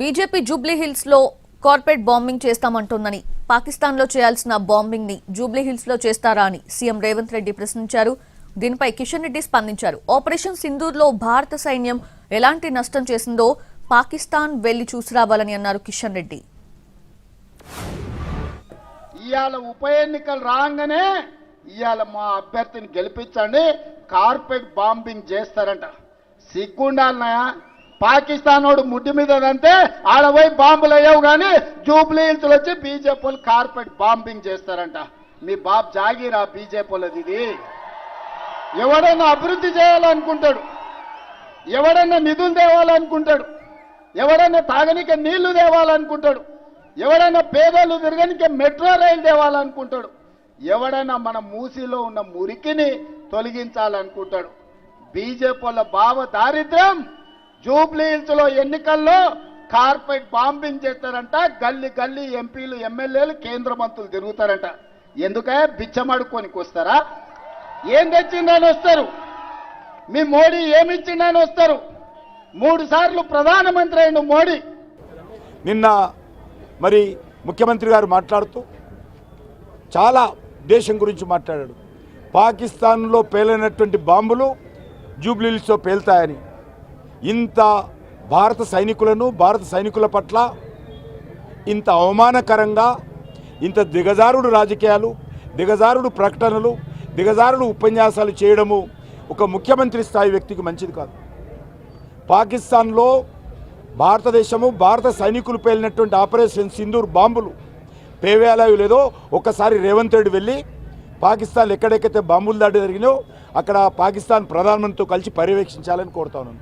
BJP Jubilee hills లో corporate bombing చేస్తామంటోందని, Pakistan లో చేయాల్సిన బాంబింగ్ ని జూబ్లీ హిల్స్ లో చేస్తారా అని సీఎం రేవంత్ రెడ్డి ప్రశ్నించారు. దీనిపై కిషన్ రెడ్డి స్పందించారు. ఆపరేషన్ సింధూర్ లో భారత సైన్యం ఎలాంటి నష్టం చేసిందో పాకిస్తాన్ వెళ్లి చూసి రావాలని అన్నారు కిషన్ రెడ్డి. ఇవాళ ఉప ఎన్నికలు రాగానే ఇవాళ మా అభ్యర్థిని గెలిపించండి, కార్పెట్ బాంబింగ్ చేస్తారంట. సిగ్గుండాలన్నాయా? పాకిస్తాన్ వాడు ముడ్డి మీద అంటే ఆడపోయి బాంబులు అయ్యావు కానీ జూబ్లీ హిల్స్ వచ్చి బీజేపీ వాళ్ళు కార్పెట్ బాంబింగ్ చేస్తారంట. మీ బాబు జాగీరా బీజేపీ వాళ్ళది. ఇది ఎవడన్నా అభివృద్ధి చేయాలనుకుంటాడు, ఎవడన్నా నిధులు తేవాలనుకుంటాడు, ఎవడన్నా తాగనిక నీళ్లు తేవాలనుకుంటాడు, ఎవడన్నా పేదలు తిరగనికే మెట్రో రైలు తేవాలనుకుంటాడు, ఎవడన్నా మన మూసీలో ఉన్న మురికిని తొలగించాలనుకుంటాడు. బీజేపీ వాళ్ళ భావ దారిద్ర్యం జూబ్లీ హిల్స్ లో ఎన్నికల్లో కార్పెట్ బాంబింగ్ చేస్తారంట. గల్లీ గల్లీ ఎంపీలు ఎమ్మెల్యేలు కేంద్ర మంత్రులు తిరుగుతారంట. ఎందుకంటే బిచ్చమడుకోనికి వస్తారా? ఏం తెచ్చిందని వస్తారు? మీ మోడీ ఏమిచ్చిందని వస్తారు? 3 సార్లు ప్రధానమంత్రి అయిన మోడీ నిన్న మరి ముఖ్యమంత్రి గారు మాట్లాడుతూ చాలా దేశం గురించి మాట్లాడాడు. పాకిస్తాన్లో పేలినటువంటి బాంబులు జూబ్లీ హిల్స్లో పేలుతాయని, ఇంత భారత సైనికులను, భారత సైనికుల పట్ల ఇంత అవమానకరంగా, ఇంత దిగజారుడు రాజకీయాలు, దిగజారుడు ప్రకటనలు, దిగజారుడు ఉపన్యాసాలు చేయడము ఒక ముఖ్యమంత్రి స్థాయి వ్యక్తికి మంచిది కాదు. పాకిస్తాన్లో భారతదేశము, భారత సైనికులు పేలినటువంటి ఆపరేషన్ సింధూర్ బాంబులు పేవేయాలో లేదో ఒక్కసారి రేవంత్ రెడ్డి వెళ్ళి పాకిస్తాన్ ఎక్కడెక్కడైతే బాంబులు దాడి జరిగినాయో అక్కడ పాకిస్తాన్ ప్రధానమంత్రితో కలిసి పర్యవేక్షించాలని కోరుతా ఉన్నాను.